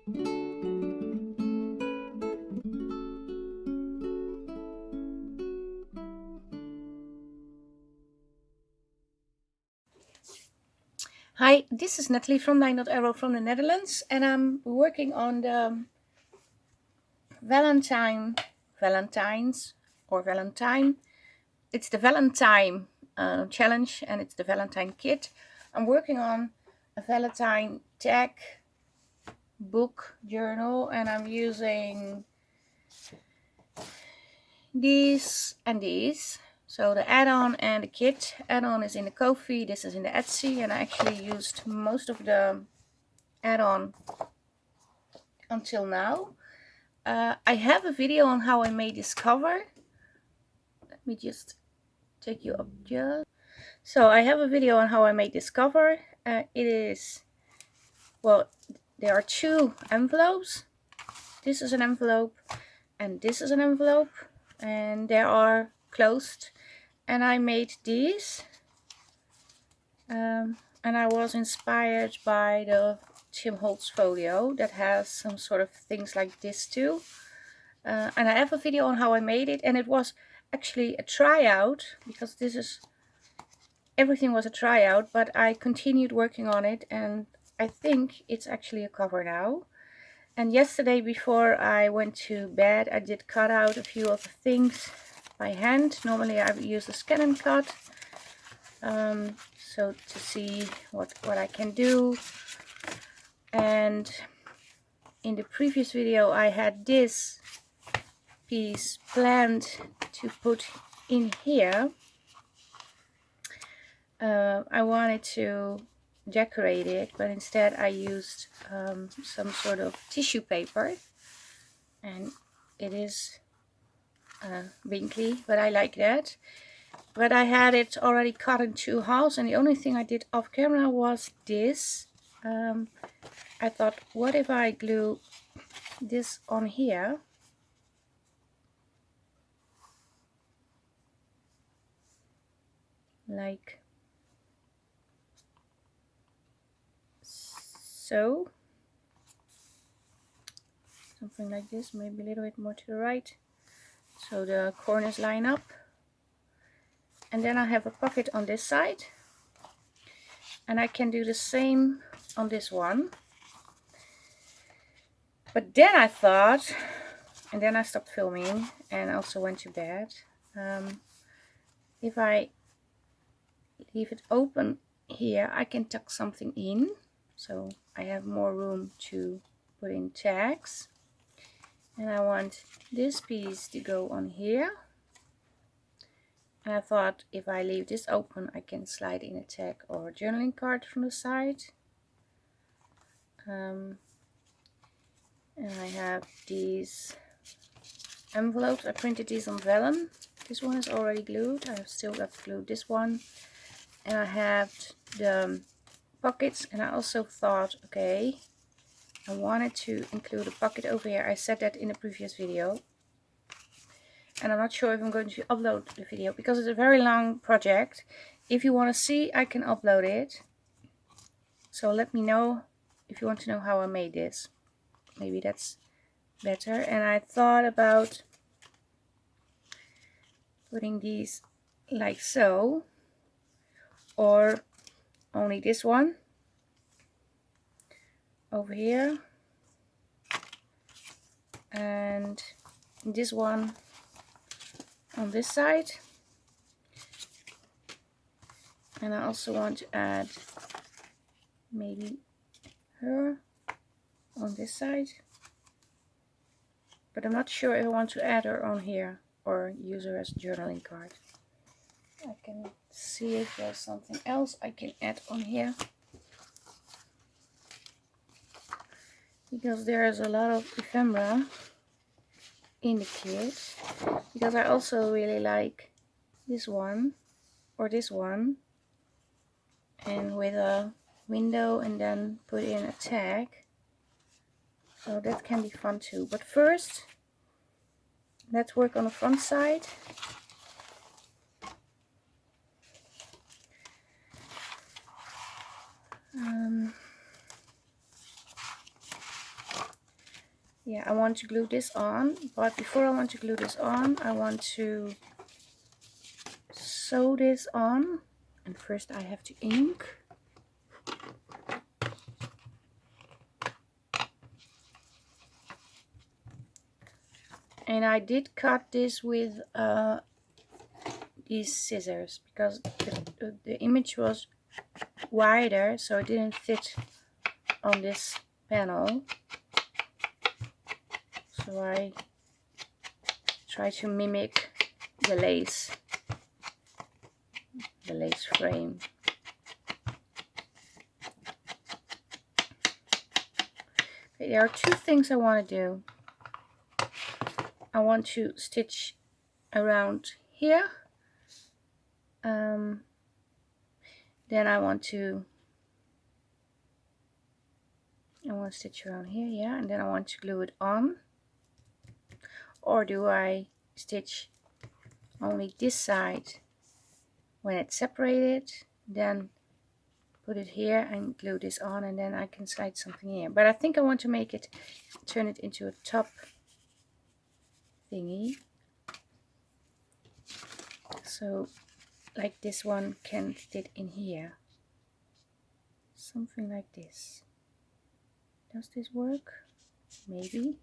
Hi, this is Nathalie from LineDotArrow from the Netherlands, and I'm working on the Valentines or Valentine. It's the Valentime challenge, and it's the Valentine kit. I'm working on a Valentine tag book journal, and I'm using these and these. So the add-on and the kit. Add-on is in the Ko-fi, this is in the Etsy, and I actually used most of the add-on until now. I have a video on how I made this cover. Let me just take you up just. So I have a video on how I made this cover. It is, well, there are two envelopes. This is an envelope and this is an envelope, and they are closed. And I made these. And I was inspired by the Tim Holtz folio that has some sort of things like this too. And I have a video on how I made it, and it was actually a tryout, because everything was a tryout, but I continued working on it, and I think it's actually a cover now. And yesterday before I went to bed, I did cut out a few of the things by hand. Normally I use a scan and cut, so to see what I can do. And in the previous video I had this piece planned to put in here. I wanted to decorate it, but instead I used some sort of tissue paper, and it is wrinkly, but I like that. But I had it already cut in two halves, and the only thing I did off camera was this. I thought, what if I glue this on here? Like so. Something like this, maybe a little bit more to the right, so the corners line up. And then I have a pocket on this side, and I can do the same on this one. But then I thought, and then I stopped filming and also went to bed, if I leave it open here, I can tuck something in, so I have more room to put in tags. And I want this piece to go on here. And I thought, if I leave this open, I can slide in a tag or a journaling card from the side. And I have these envelopes. I printed these on vellum. This one is already glued. I have still got to glue this one. And I have the pockets, and I also thought, okay, I wanted to include a pocket over here. I said that in the previous video. And I'm not sure if I'm going to upload the video, because it's a very long project. If you want to see, I can upload it. So let me know if you want to know how I made this. Maybe that's better. And I thought about putting these like so, or only this one over here, and this one on this side. And I also want to add maybe her on this side, but I'm not sure if I want to add her on here or use her as a journaling card. I can see if there's something else I can add on here, because there is a lot of ephemera in the kit. Because I also really like this one or this one, and with a window, and then put in a tag, so that can be fun too. But first, let's work on the front side. yeah, I want to glue this on, but before I want to glue this on, I want to sew this on, and first I have to ink. And I did cut this with these scissors because the image was wider, so it didn't fit on this panel. So I try to mimic the lace frame. Okay, there are two things I want to do. I want to stitch around here. Then I want to stitch around here, yeah, and then I want to glue it on. Or do I stitch only this side when it's separated, then put it here and glue this on, and then I can slide something here. But I think I want to make it, turn it into a top thingy. So like this one can fit in here. Something like this. Does this work? Maybe.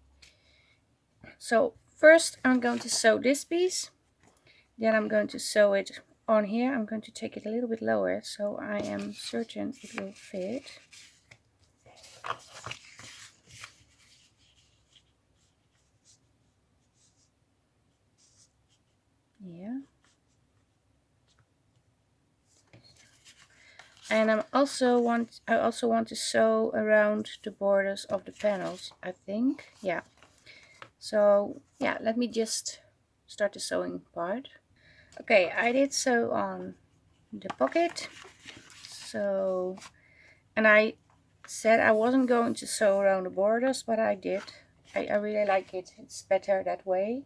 So first I'm going to sew this piece. Then I'm going to sew it on here. I'm going to take it a little bit lower so I am certain it will fit. Yeah. And I also want to sew around the borders of the panels, I think. Yeah. So yeah, let me just start the sewing part. Okay, I did sew on the pocket. So, and I said I wasn't going to sew around the borders, but I did. I really like it. It's better that way.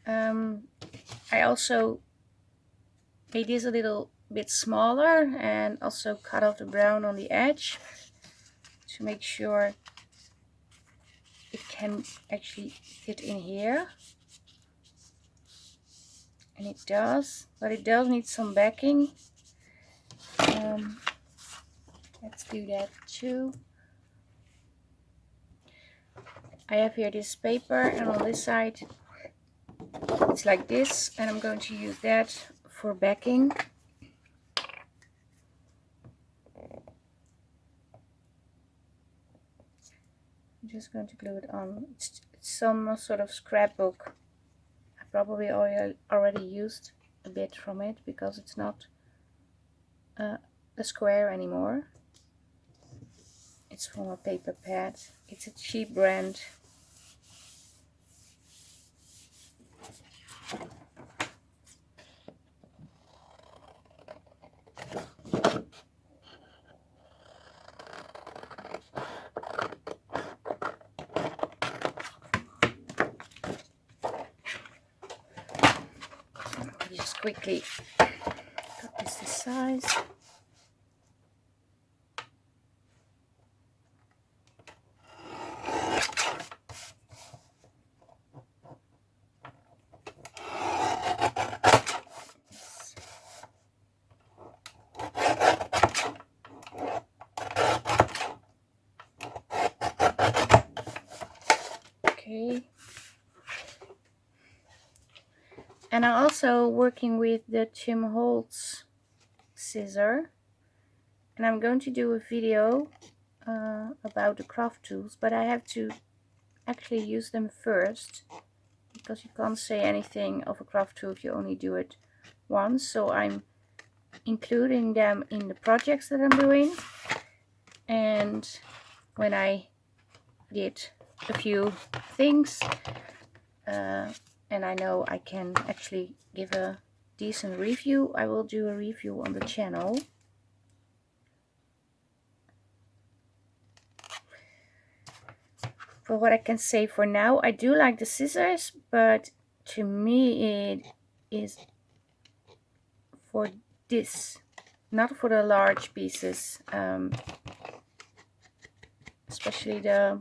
I also made this a little bit smaller and also cut off the brown on the edge to make sure it can actually fit in here. And it does, but it does need some backing. Let's do that too. I have here this paper, and on this side it's like this, and I'm going to use that for backing. I'm just going to glue it on. It's some sort of scrapbook. I probably already used a bit from it because it's not a square anymore. It's from a paper pad. It's a cheap brand. Just quickly cut this to size. Okay. And I'm also working with the Tim Holtz scissor, and I'm going to do a video about the craft tools, but I have to actually use them first because you can't say anything of a craft tool if you only do it once. So I'm including them in the projects that I'm doing, and when I did a few things and I know I can actually give a decent review, I will do a review on the channel. For what I can say for now, I do like the scissors, but to me it is for this, not for the large pieces, especially the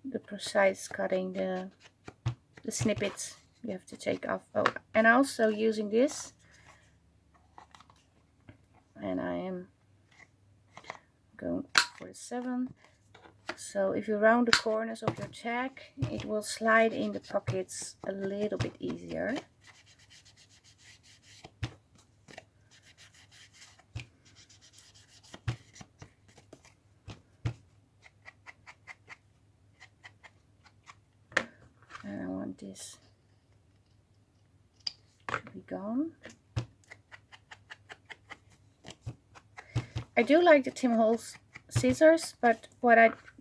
the precise cutting, the snippets you have to take off. Oh, and also using this, and I am going for the 7. So if you round the corners of your tag, it will slide in the pockets a little bit easier. And I want this to be gone. I do like the Tim Holtz scissors, but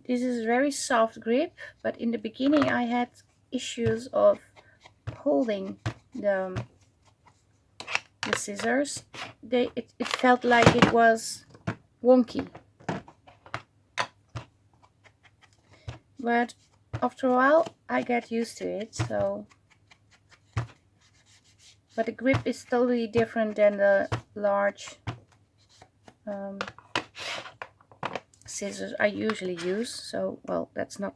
this is very soft grip, but in the beginning I had issues of holding the scissors. It felt like it was wonky. But after a while I get used to it, so. But the grip is totally different than the large scissors I usually use. So, well, that's not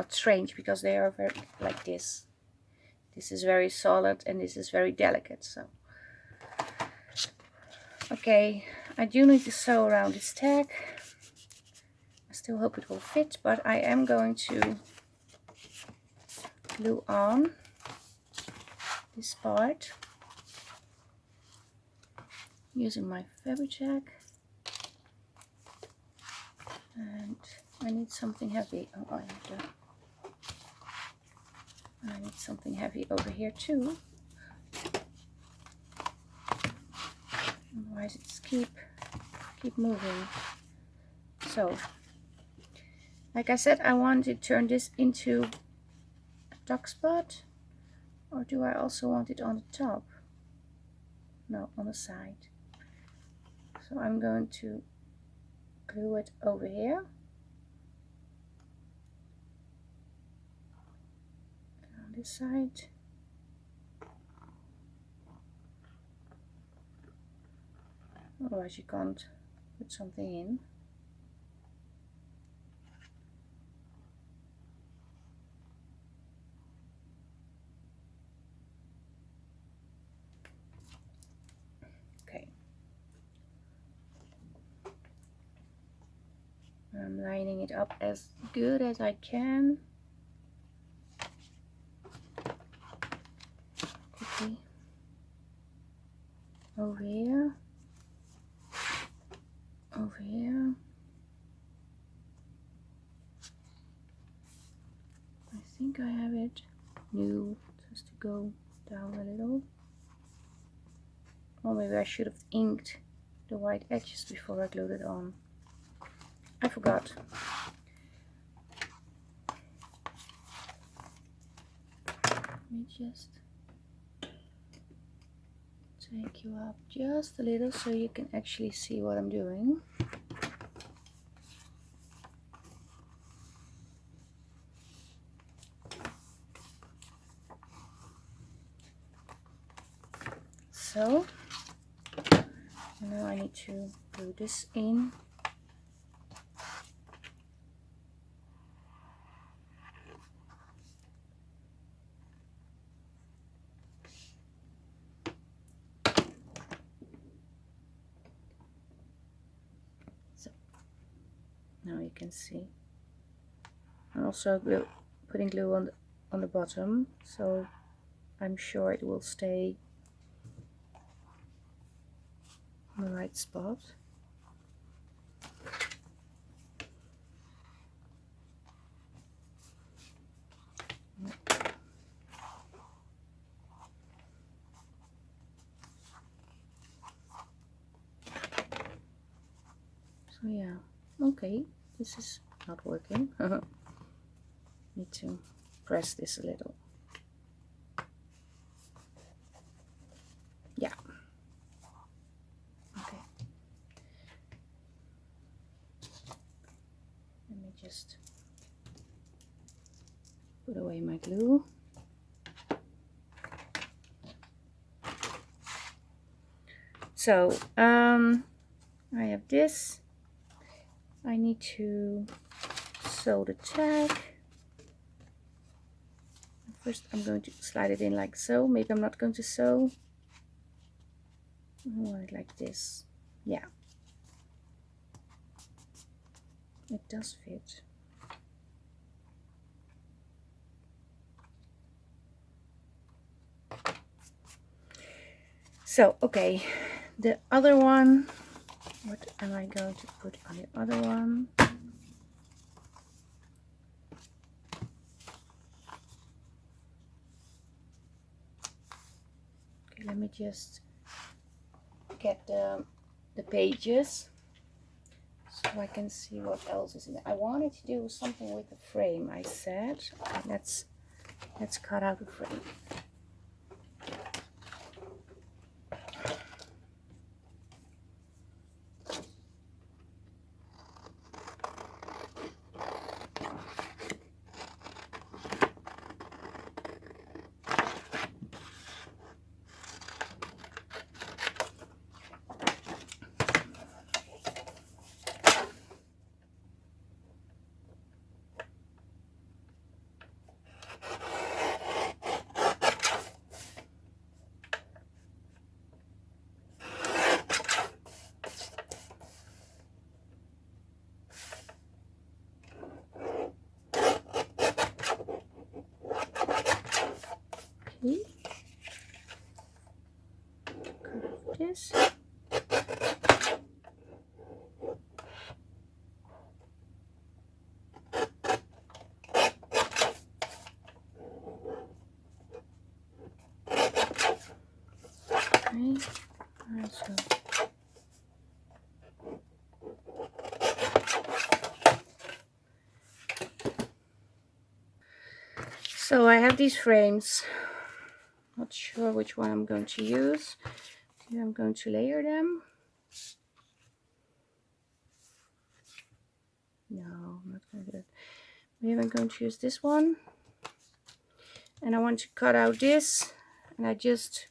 strange, because they are very like this. This is very solid and this is very delicate. So, okay, I do need to sew around this tag. I still hope it will fit, but I am going to glue on this part using my fabric jack. And I need something heavy. Oh, I need something heavy over here too. Otherwise it's keep moving. So, like I said, I want to turn this into a tuck spot. Or do I also want it on the top? No, on the side. So I'm going to glue it over here. On this side. Otherwise you can't put something in. Okay. I'm lining it up as good as I can. Quickly. Over here. Over here. I think I have it. No, just to go down a little. Or maybe I should have inked the white edges before I glued it on. I forgot. Let me just take you up just a little so you can actually see what I'm doing. So now I need to glue this in. So now you can see. I'm also putting glue on the bottom, so I'm sure it will stay on the right spot. So yeah, okay, this is not working. Need to press this a little. Yeah. Okay. Let me just put away my glue. So, I have this. I need to sew the tag. First I'm going to slide it in like so. Maybe I'm not going to sew. I want it like this. Yeah, it does fit. So okay, the other one, what am I going to put on the other one? Okay, let me just get the pages so I can see what else is in it. I wanted to do something with the frame, I said. Okay, let's cut out the frame. Okay. Cut off this. Okay. So I have these frames. Not sure which one I'm going to use. Maybe I'm going to layer them. No, I'm not going to do it. Maybe I'm going to use this one. And I want to cut out this. And I just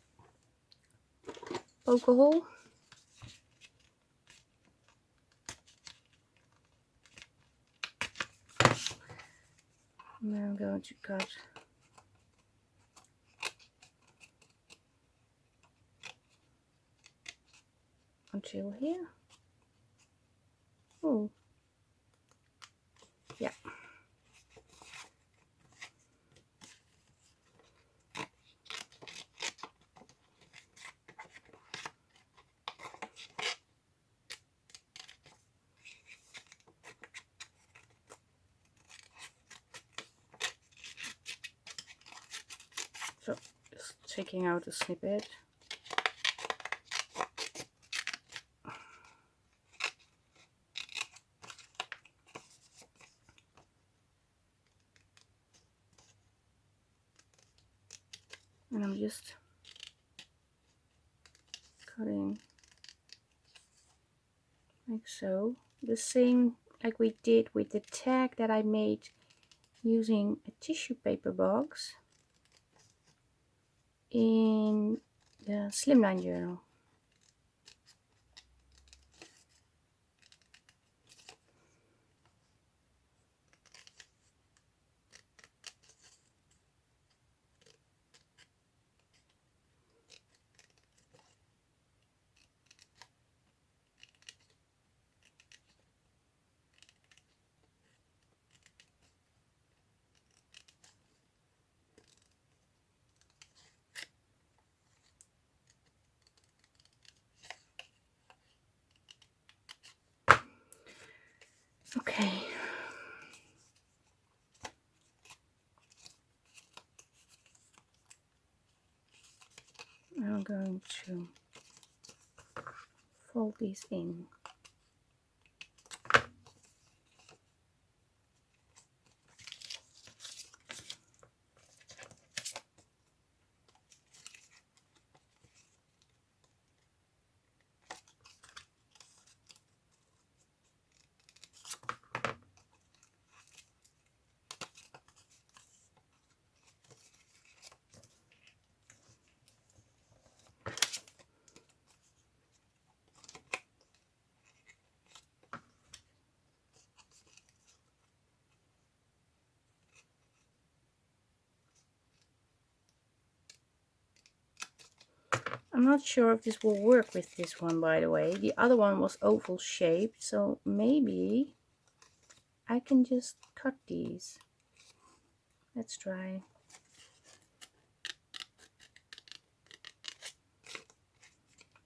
poke a hole. And then I'm going to cut until here. Oh, yeah. So just taking out a snippet. And I'm just cutting like so. The same like we did with the tag that I made using a tissue paper box in the Slimline journal. Okay. I'm going to fold these in. I'm not sure if this will work with this one, by the way. The other one was oval shaped, so maybe I can just cut these. Let's try.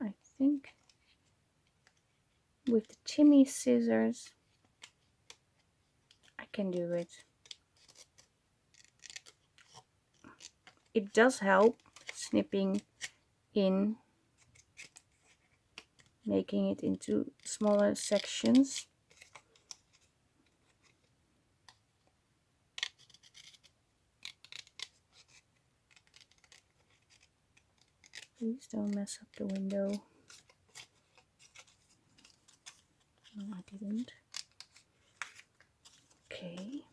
I think with the Timmy scissors I can do it. It does help snipping in, making it into smaller sections. Please don't mess up the window. No, I didn't. Okay.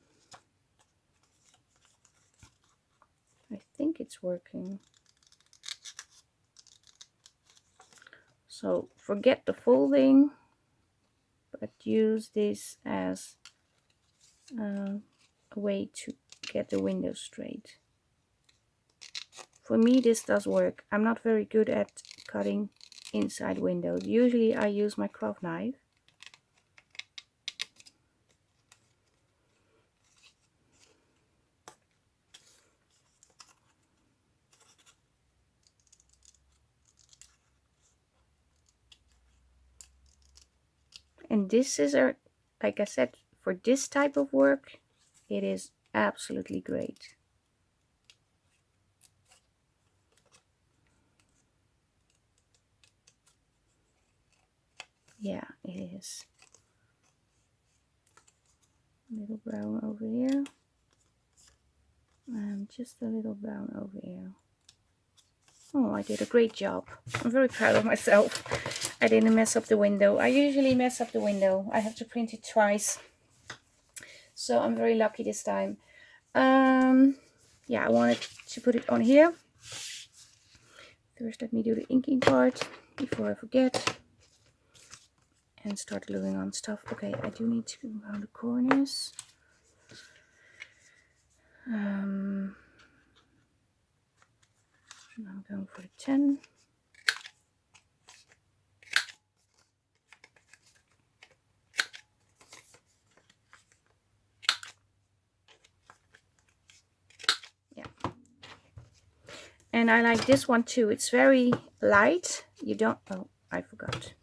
I think it's working. So forget the folding, but use this as a way to get the window straight. For me this does work. I'm not very good at cutting inside windows. Usually I use my craft knife. And this scissor, like I said, for this type of work, it is absolutely great. Yeah, it is. A little brown over here. And just a little brown over here. Oh, I did a great job. I'm very proud of myself. I didn't mess up the window. I usually mess up the window. I have to print it twice. So I'm very lucky this time. Yeah, I wanted to put it on here. First, let me do the inking part before I forget. And start gluing on stuff. Okay, I do need to go around the corners. I'm going for the 10. Yeah. And I like this one too. It's very light. You don't, oh, I forgot.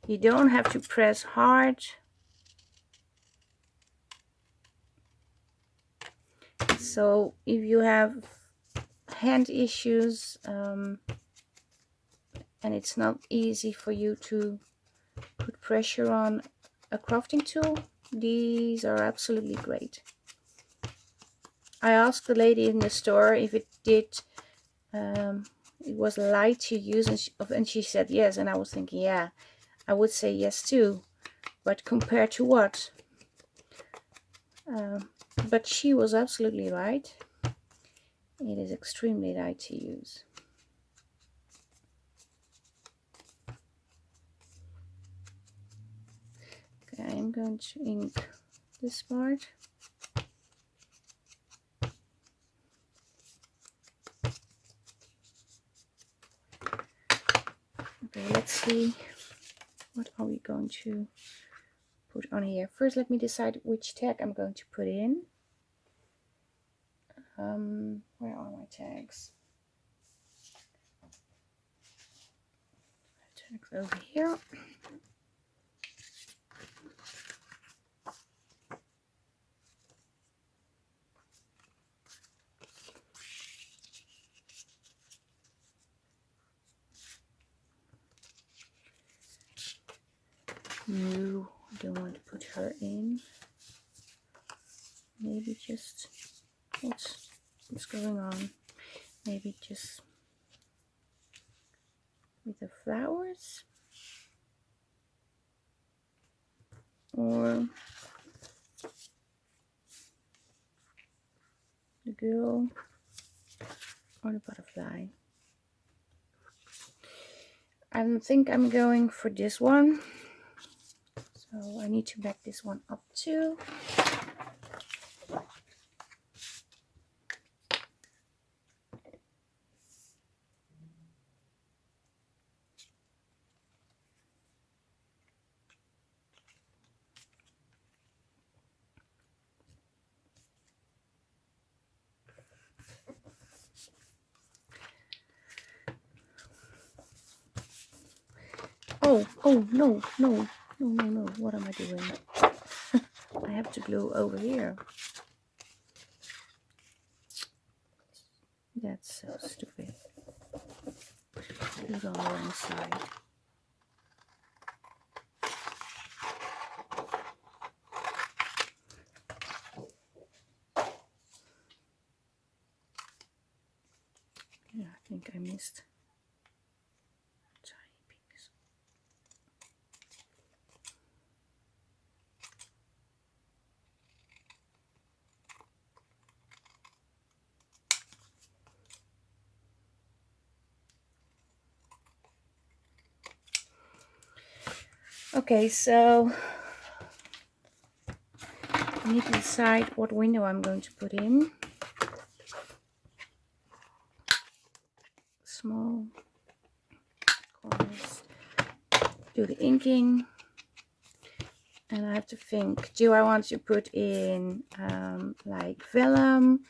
You don't have to press hard. So if you have hand issues and it's not easy for you to put pressure on a crafting tool, these are absolutely great. I asked the lady in the store if it did, it was light to use, and she said yes. And I was thinking, yeah, I would say yes too, but compared to what? But she was absolutely right. It is extremely light to use. Okay, I'm going to ink this part. Okay, let's see, what are we going to put on here? First, let me decide which tag I'm going to put in. Where are my tags? Tags over here. No, I don't want to put her in. Maybe just, what's going on? Maybe just with the flowers, or the girl, or the butterfly. I think I'm going for this one, so I need to back this one up too. no, oh no, no, no, no, no, what am I doing? I have to glue over here. That's so stupid. Glue on the wrong side. Yeah, I think I missed a tiny piece. Okay, so I need to decide what window I'm going to put in. Small corners. Do the inking. And I have to think, do I want to put in like vellum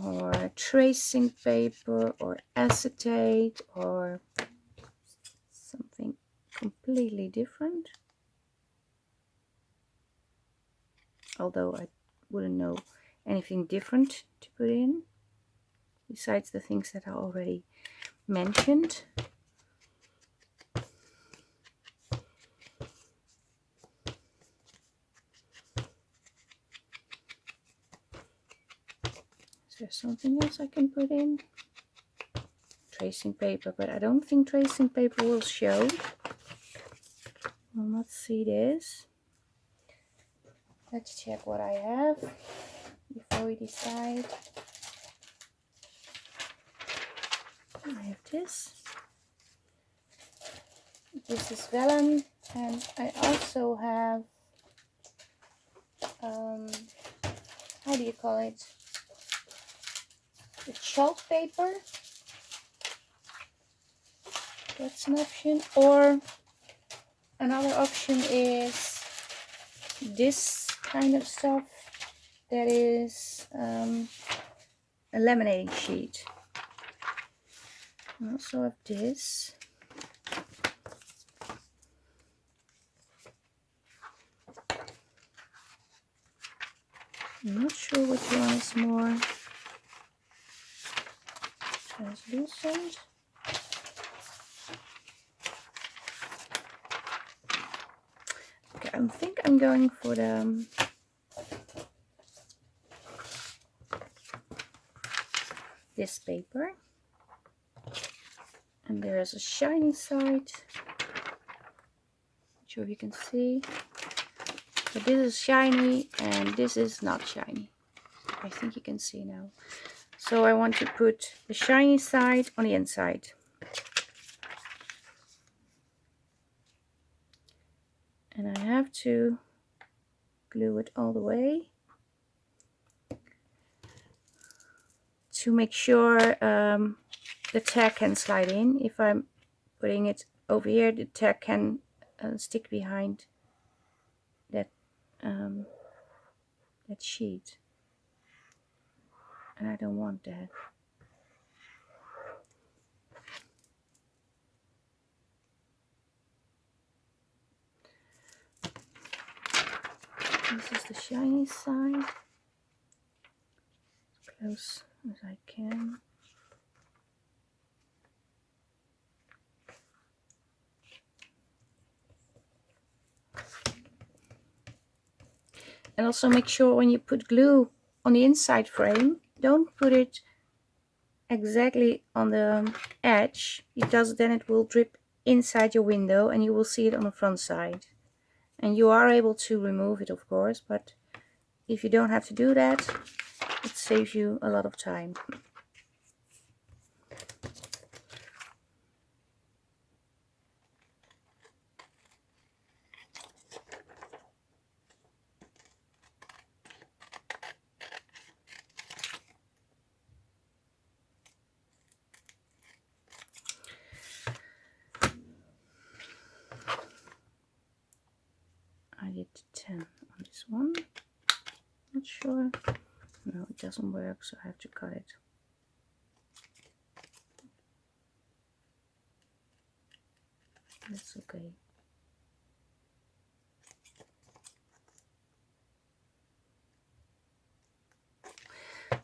or tracing paper or acetate or something completely different? Although I wouldn't know anything different to put in besides the things that are already mentioned. Is there something else I can put in? Tracing paper, but I don't think tracing paper will show. We'll not see this. Let's check what I have before we decide. I have this. This is vellum, and I also have how do you call it? The chalk paper. That's an option. Or another option is this kind of stuff. That is a laminating sheet. I also have this. I'm not sure which one is more translucent. Okay, I think I'm going for the this paper. And there's a shiny side. Not sure if you can see. But this is shiny and this is not shiny. I think you can see now. So I want to put the shiny side on the inside. And I have to glue it all the way to make sure the tag can slide in. If I'm putting it over here, the tag can stick behind that that sheet, and I don't want that. This is the shiny side, as close as I can. And also make sure when you put glue on the inside frame, don't put it exactly on the edge, because then it will drip inside your window and you will see it on the front side. And you are able to remove it, of course, but if you don't have to do that, it saves you a lot of time. I did 10 on this one. Not sure. No, it doesn't work, so I have to cut it. That's okay.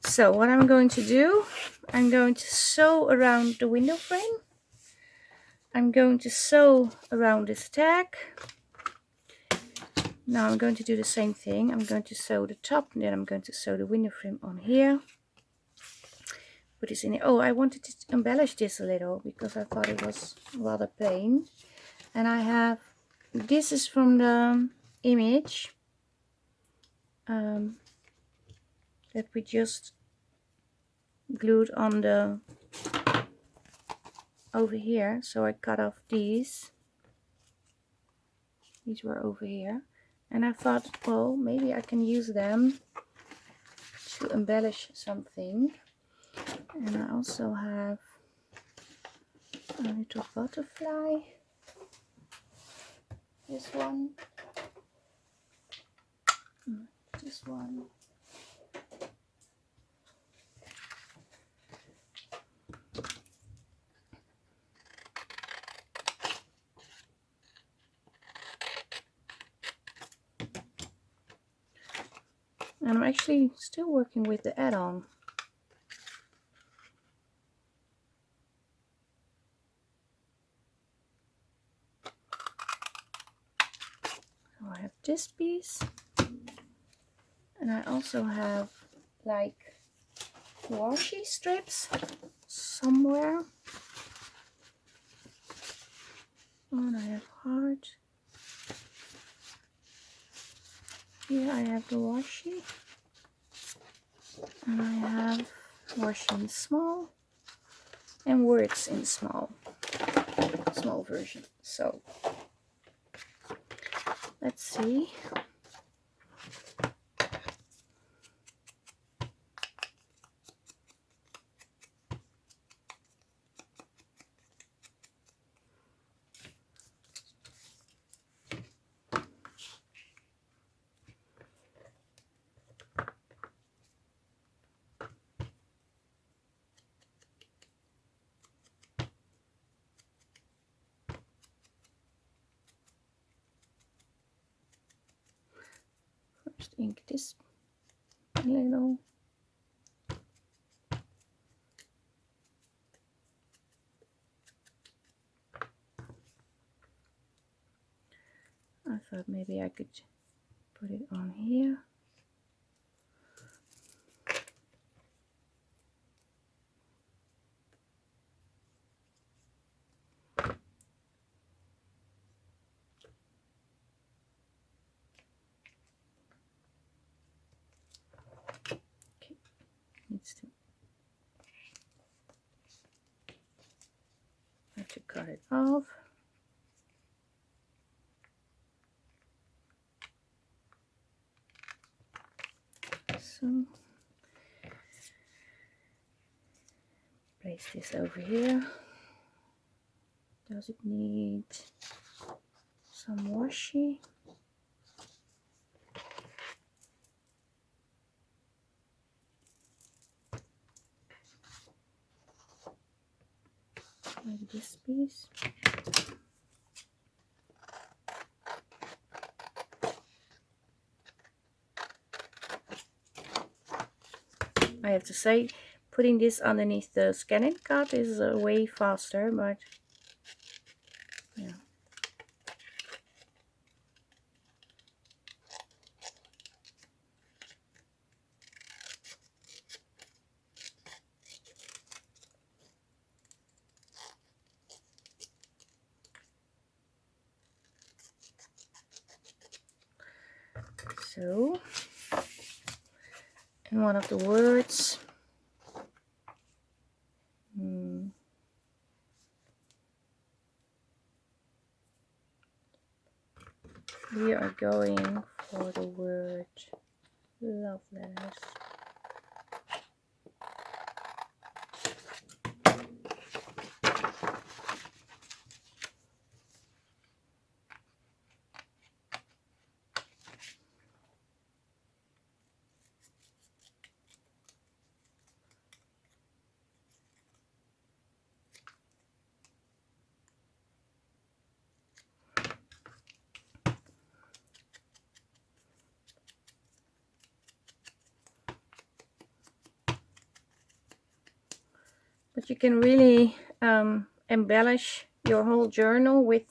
So what I'm going to do, I'm going to sew around the window frame. I'm going to sew around this tag. Now I'm going to do the same thing. I'm going to sew the top, and then I'm going to sew the window frame on here. Put this in here. Oh, I wanted to embellish this a little because I thought it was rather plain. And I have, this is from the image that we just glued on the over here. So I cut off these were over here, and I thought, well, maybe I can use them to embellish something. And I also have a little butterfly, this one, this one. And I'm actually still working with the add-on. So I have this piece, and I also have like washi strips somewhere. And I have heart. Here I have the washi, and I have washi in small and words in small version. So let's see. First ink this a little. I thought maybe I could put it on here. Okay, needs to, I have to cut it off. So place this over here. Does it need some washi? Like this piece. I have to say, putting this underneath the scanning card is way faster, but yeah. So, in one of the words, we are going for the word love letters. But you can really embellish your whole journal with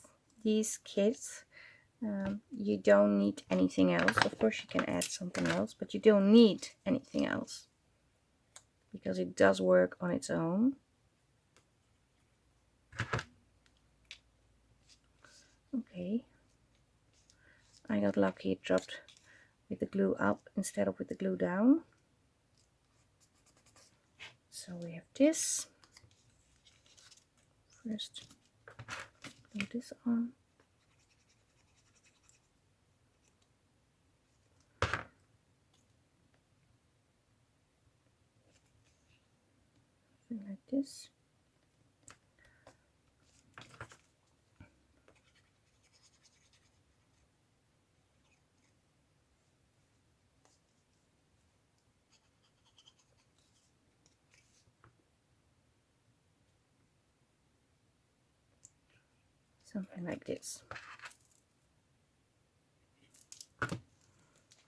these kits. You don't need anything else. Of course you can add something else, but you don't need anything else because it does work on its own. Okay, I got lucky, it dropped with the glue up instead of with the glue down. So we have this. First glue this on. Something like this. Something like this.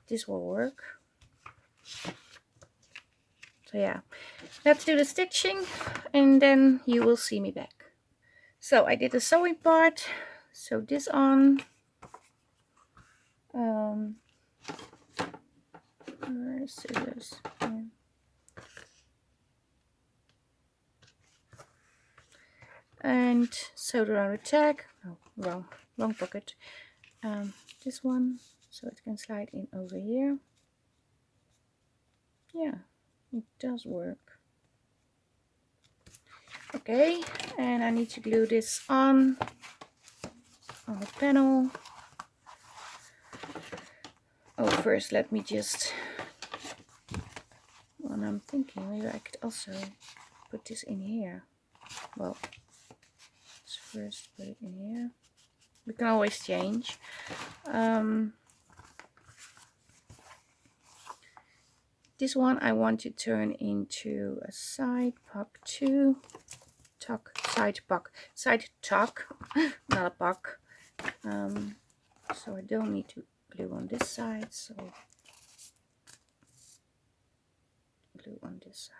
This will work. So yeah, let's do the stitching and then you will see me back. So I did the sewing part. Sew this on. Scissors. Yeah. And sewed around the tag. Oh, wrong pocket. This one, so it can slide in over here. Yeah, it does work. Okay, and I need to glue this on the panel. Oh, first let me just, well, I'm thinking maybe I could also put this in here. Well, let's first put it in here. We can always change. This one I want to turn into a side pock too. Side tuck, not a pock. So I don't need to glue on this side, so glue on this side.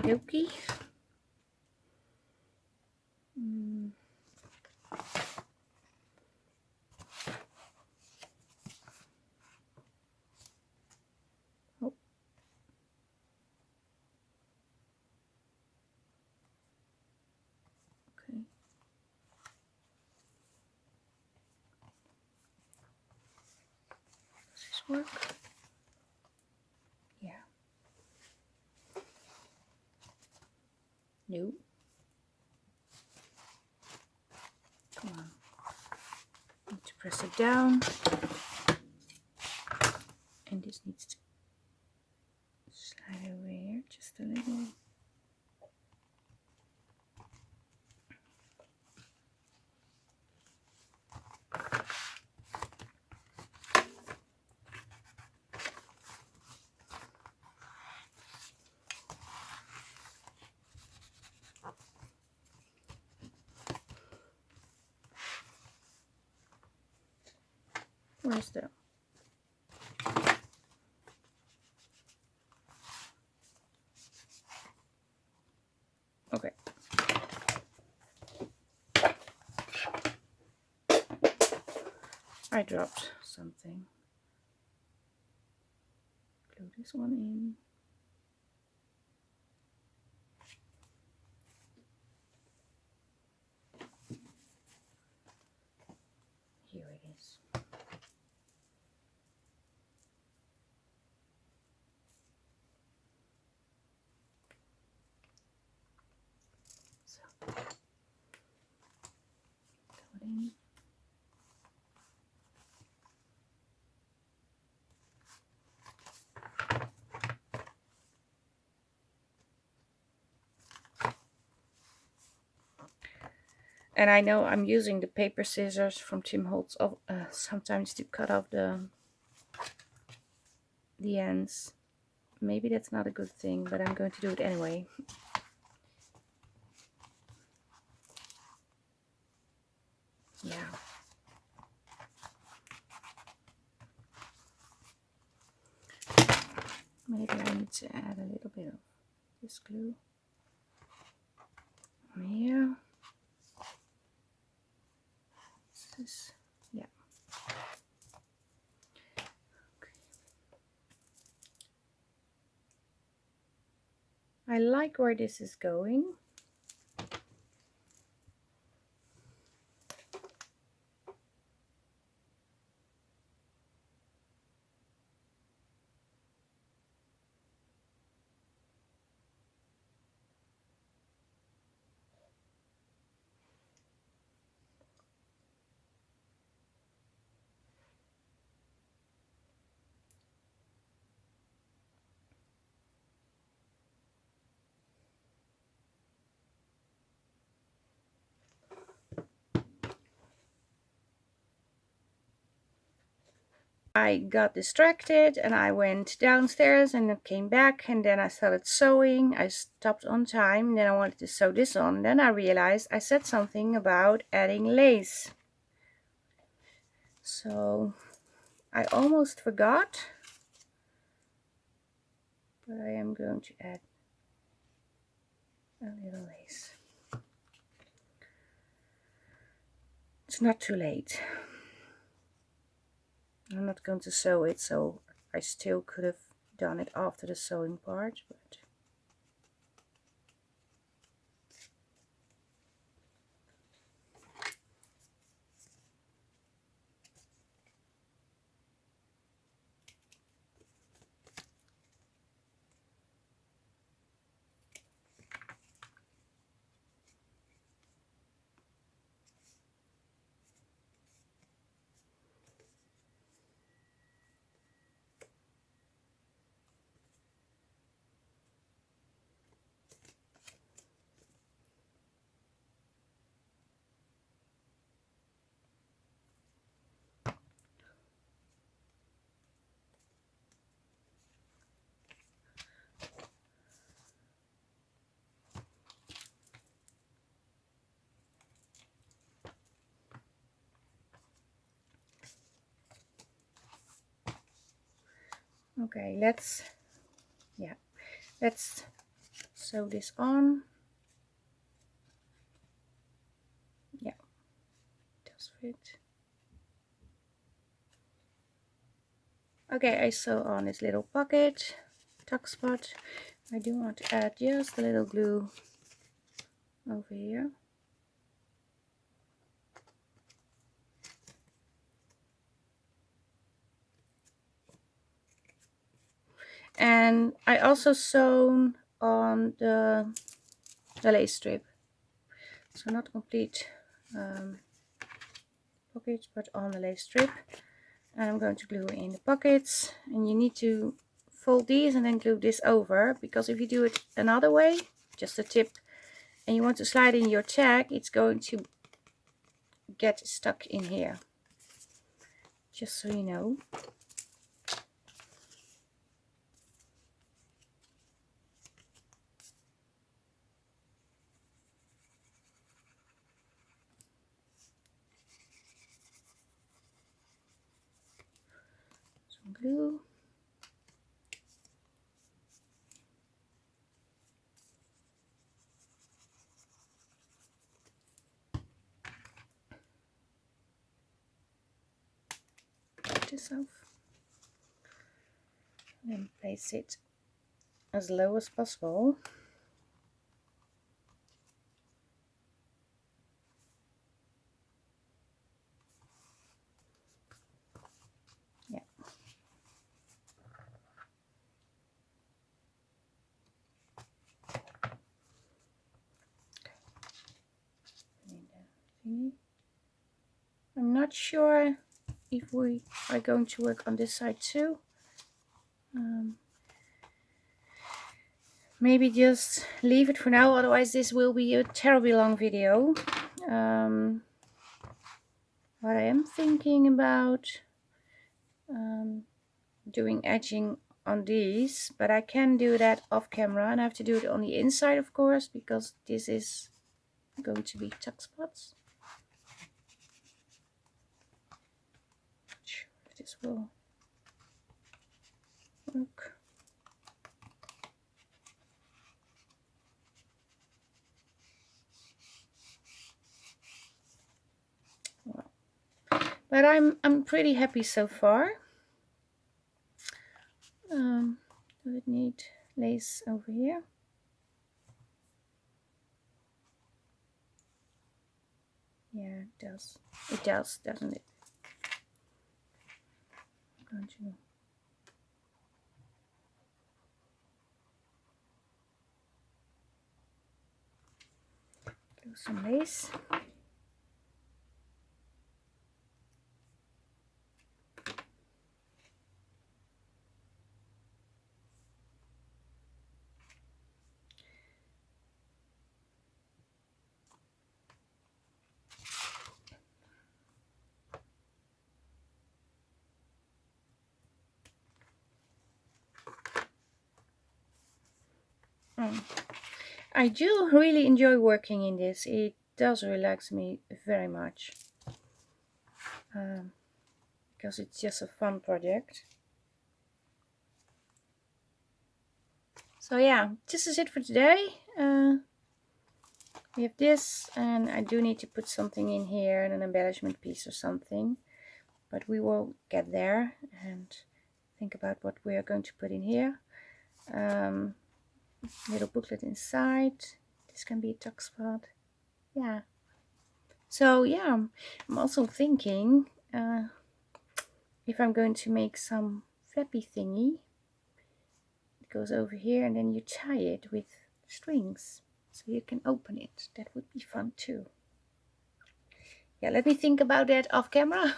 Okay. Oh. Okay. Does this work? Yeah. No. Come on. Need to press it down. And this needs to slide over here just a little. Where's the... Okay. I dropped something. Glue this one in. Here it is. So, glue it in. And I know I'm using the paper scissors from Tim Holtz sometimes to cut off the ends. Maybe that's not a good thing, but I'm going to do it anyway. yeah. Maybe I need to add a little bit of this glue on here. This, yeah. Okay. I like where this is going. I got distracted and I went downstairs and then came back, and then I started sewing. I stopped on time, then I wanted to sew this on. Then I realized I said something about adding lace. So I almost forgot, but I am going to add a little lace. It's not too late. I'm not going to sew it, so I still could have done it after the sewing part, but okay, let's sew this on. Yeah, it does fit. Okay, I sew on this little pocket tuck spot. I do want to add just a little glue over here. And I also sewn on the lace strip, so not complete pockets, but on the lace strip. And I'm going to glue in the pockets, and you need to fold these and then glue this over, because if you do it another way, just the tip, and you want to slide in your tag, it's going to get stuck in here, just so you know. Some glue. This off, and then place it as low as possible. Yeah. I'm not sure if we are going to work on this side too. Maybe just leave it for now, otherwise this will be a terribly long video. What I am thinking about doing edging on these, but I can do that off camera, and I have to do it on the inside, of course, because this is going to be tuck spots. this will work. Well, but I'm pretty happy so far. Does it need lace over here? Yeah, it does. It does, doesn't it? I'm going to do some lace. I do really enjoy working in this. It does relax me very much. Because it's just a fun project. So yeah, this is it for today. We have this, and I do need to put something in here, an embellishment piece or something. But we will get there and think about what we are going to put in here. Little booklet inside. This can be a tuck spot. Yeah. So yeah, I'm also thinking if I'm going to make some flappy thingy. It goes over here and then you tie it with strings so you can open it. That would be fun too. Yeah, let me think about that off camera.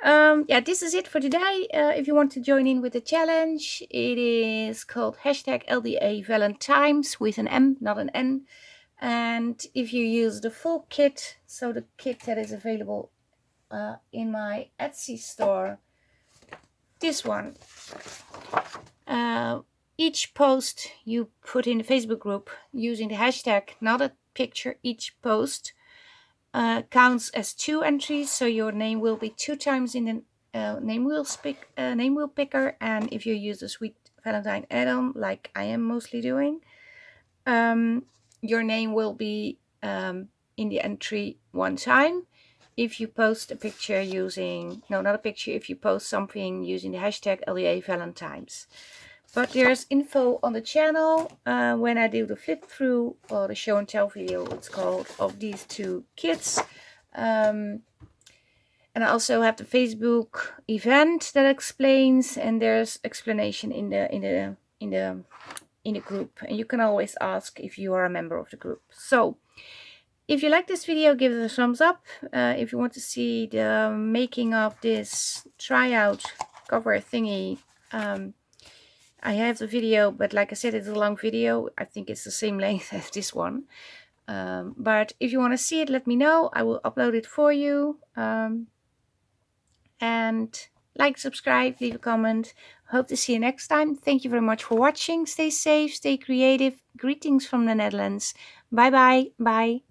Yeah, this is it for today. If you want to join in with the challenge, it is called hashtag LDA Valentines with an M, not an N. And if you use the full kit, so the kit that is available in my Etsy store, this one, each post you put in the Facebook group using the hashtag, not a picture, each post counts as 2 entries, so your name will be 2 times in the name wheel picker. And if you use the Sweet Valentine add-on, like I am mostly doing, your name will be in the entry 1 time. If you post a picture using, no, not a picture, if you post something using the hashtag LDA Valentines. But there's info on the channel when I do the flip through or the show and tell video, it's called, of these 2 kits. And I also have the Facebook event that explains, and there's explanation in the group. And you can always ask if you are a member of the group. So if you like this video, give it a thumbs up. If you want to see the making of this tryout cover thingy, I have the video, but like I said, it's a long video. I think it's the same length as this one. But if you want to see it, let me know. I will upload it for you. And like, subscribe, leave a comment. Hope to see you next time. Thank you very much for watching. Stay safe, stay creative. Greetings from the Netherlands. Bye bye. Bye.